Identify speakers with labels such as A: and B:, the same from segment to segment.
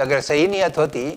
A: अगर सही नीयत होती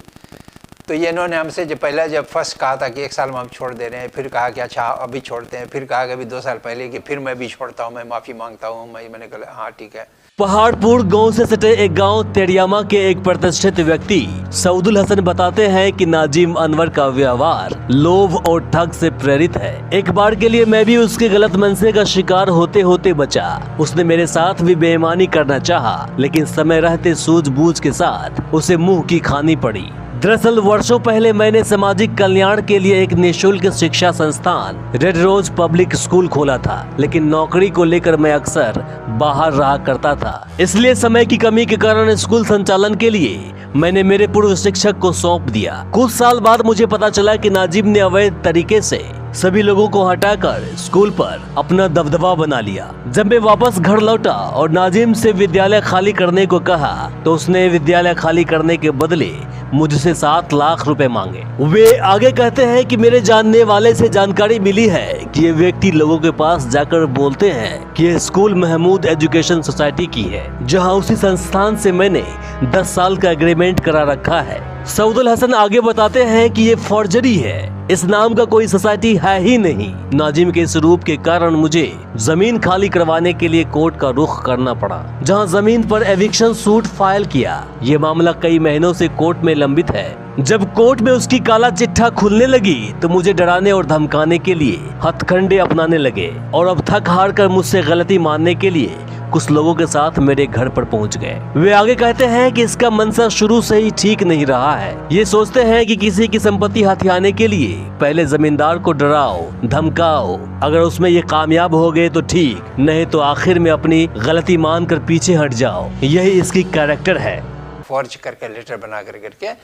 A: तो ये इन्होंने हमसे जब फर्स्ट कहा था कि 1 साल में हम छोड़ दे रहे हैं, फिर कहा कि अच्छा अभी छोड़ते हैं, फिर कहा कि अभी 2 साल पहले कि फिर मैं भी छोड़ता हूँ, मैं माफ़ी मांगता हूँ। मैंने कहा हाँ ठीक है।
B: पहाड़पुर गांव से सटे एक गांव तेरियामा के एक प्रतिष्ठित व्यक्ति सऊदुल हसन बताते हैं कि नाजिम अनवर का व्यवहार लोभ और ठग से प्रेरित है। एक बार के लिए मैं भी उसके गलत मनसे का शिकार होते होते बचा। उसने मेरे साथ भी बेईमानी करना चाहा, लेकिन समय रहते सूझबूझ के साथ उसे मुंह की खानी पड़ी। दरअसल वर्षों पहले मैंने सामाजिक कल्याण के लिए एक निःशुल्क शिक्षा संस्थान रेड रोज पब्लिक स्कूल खोला था, लेकिन नौकरी को लेकर मैं अक्सर बाहर रहा करता था। इसलिए समय की कमी के कारण स्कूल संचालन के लिए मैंने मेरे पूर्व शिक्षक को सौंप दिया। कुछ साल बाद मुझे पता चला कि नाजिम ने अवैध तरीके से सभी लोगों को हटाकर स्कूल पर अपना दबदबा बना लिया। जब मैं वापस घर लौटा और नाजिम से विद्यालय खाली करने को कहा तो उसने विद्यालय खाली करने के बदले मुझसे 7 लाख रुपए मांगे। वे आगे कहते हैं कि मेरे जानने वाले से जानकारी मिली है कि ये व्यक्ति लोगों के पास जाकर बोलते हैं कि ये स्कूल महमूद एजुकेशन सोसाइटी की है, जहां उसी संस्थान से मैंने 10 साल का एग्रीमेंट करा रखा है। सऊदुल हसन आगे बताते हैं कि ये फॉर्जरी है, इस नाम का कोई सोसाइटी है ही नहीं। नाजिम के इस रूप के कारण मुझे जमीन खाली करवाने के लिए कोर्ट का रुख करना पड़ा, जहां जमीन पर एविक्शन सूट फाइल किया। ये मामला कई महीनों से कोर्ट में लंबित है। जब कोर्ट में उसकी काला चिट्ठा खुलने लगी तो मुझे डराने और धमकाने के लिए हथकंडे अपनाने लगे और अब थक हार कर मुझसे गलती मानने के लिए कुछ लोगों के साथ मेरे घर पर पहुंच गए। वे आगे कहते हैं कि इसका मंशा शुरू से ही ठीक नहीं रहा है। ये सोचते हैं कि किसी की संपत्ति हथियाने के लिए पहले जमींदार को डराओ धमकाओ, अगर उसमें ये कामयाब हो गए तो ठीक, नहीं तो आखिर में अपनी गलती मान कर पीछे हट जाओ। यही इसकी कैरेक्टर है।
A: फॉर्ज करके लेटर बना करके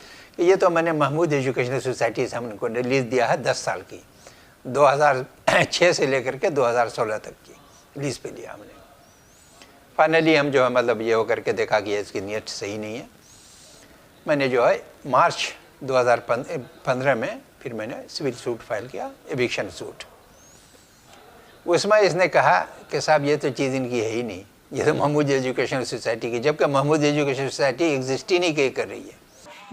A: ये तो मैंने महमूद एजुकेशनल सोसाइटी से हमको रिलीज दिया है 10 साल की, 2006 से लेकर के 2016 तक की लीज पे लिया हमने। फाइनली हम जो है मतलब ये हो करके देखा कि इसकी नीयत सही नहीं है। मैंने जो है मार्च 2015 में फिर मैंने सिविल सूट फाइल किया, एविक्शन सूट। उसमें इसने कहा कि साहब ये तो चीज़ इनकी है ही नहीं, ये तो महमूद एजुकेशनल सोसाइटी की, जबकि महमूद एजुकेशनल सोसाइटी एग्जिस्ट ही नहीं कर रही है।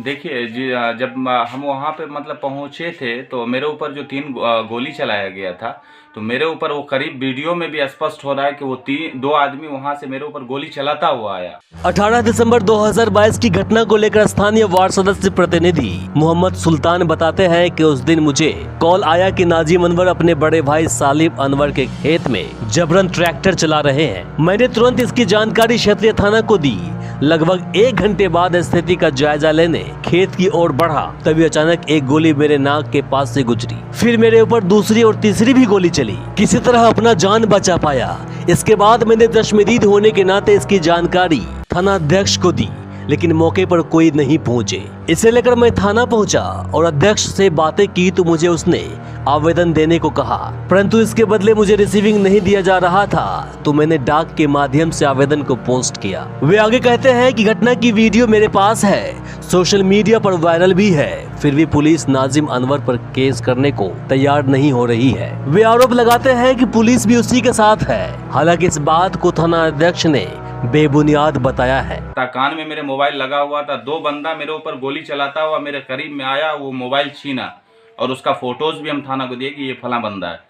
C: देखिए जी, जब हम वहाँ पे मतलब पहुँचे थे तो मेरे ऊपर जो 3 गोली चलाया गया था, तो मेरे ऊपर वो करीब वीडियो में भी स्पष्ट हो रहा है कि वो 2 आदमी वहाँ से मेरे ऊपर गोली चलाता हुआ आया।
B: 18 दिसंबर 2022 की घटना को लेकर स्थानीय वार्ड सदस्य प्रतिनिधि मोहम्मद सुल्तान बताते हैं कि उस दिन मुझे कॉल आया कि नाजिम अनवर अपने बड़े भाई सालिम अनवर के खेत में जबरन ट्रैक्टर चला रहे हैं। मैंने तुरंत इसकी जानकारी क्षेत्रीय थाना को दी। लगभग 1 घंटे बाद स्थिति का जायजा लेने खेत की ओर बढ़ा, तभी अचानक एक गोली मेरे नाक के पास से गुजरी। फिर मेरे ऊपर दूसरी और तीसरी भी गोली चली। किसी तरह अपना जान बचा पाया। इसके बाद मैंने दशमदीद होने के नाते इसकी जानकारी थाना अध्यक्ष को दी, लेकिन मौके पर कोई नहीं पहुंचे। इसे लेकर मैं थाना पहुंचा और अध्यक्ष से बातें की तो मुझे उसने आवेदन देने को कहा, परंतु इसके बदले मुझे रिसीविंग नहीं दिया जा रहा था, तो मैंने डाक के माध्यम से आवेदन को पोस्ट किया। वे आगे कहते हैं कि घटना की वीडियो मेरे पास है, सोशल मीडिया पर वायरल भी है, फिर भी पुलिस नाजिम अनवर पर केस करने को तैयार नहीं हो रही है। वे आरोप लगाते हैं कि पुलिस भी उसी के साथ है, हालांकि इस बात को थाना अध्यक्ष ने बेबुनियाद बताया है।
C: कान में मेरे मोबाइल लगा हुआ था, 2 बंदा मेरे ऊपर गोली चलाता हुआ मेरे करीब में आया, वो मोबाइल छीना और उसका फोटोज भी हम थाना को दिए कि ये फला बंदा है।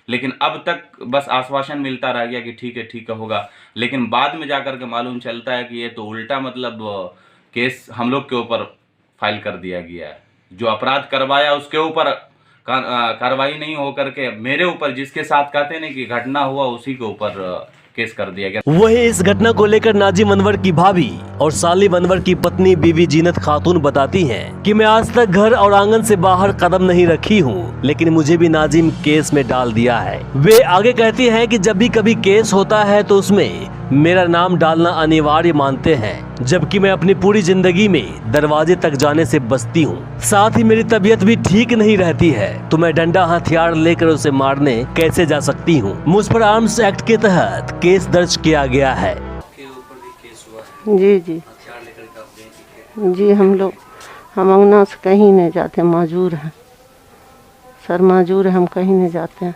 C: लेकिन अब तक बस आश्वासन मिलता रह गया कि ठीक है होगा, लेकिन बाद में जाकर के मालूम चलता है कि ये तो उल्टा मतलब केस हम लोग के ऊपर फाइल कर दिया गया है। जो अपराध करवाया उसके ऊपर कार्रवाई नहीं हो करके मेरे ऊपर, जिसके साथ कहते हैं कि घटना हुआ उसी के ऊपर केस कर दिया गया।
B: वही इस घटना को लेकर नाजिम अनवर की भाभी और सालिम अनवर की पत्नी बीवी जीनत खातून बताती हैं कि मैं आज तक घर और आंगन से बाहर कदम नहीं रखी हूँ, लेकिन मुझे भी नाजिम केस में डाल दिया है। वे आगे कहती हैं कि जब भी कभी केस होता है तो उसमें मेरा नाम डालना अनिवार्य मानते हैं, जबकि मैं अपनी पूरी जिंदगी में दरवाजे तक जाने से बचती हूँ। साथ ही मेरी तबीयत भी ठीक नहीं रहती है, तो मैं डंडा हथियार लेकर उसे मारने कैसे जा सकती हूँ। मुझ पर आर्म्स एक्ट के तहत केस दर्ज किया गया है।
D: जी जी, हम अंगना से कहीं नहीं जाते, माजूर हैं सर, माजूर है, हम कहीं नहीं जाते हैं।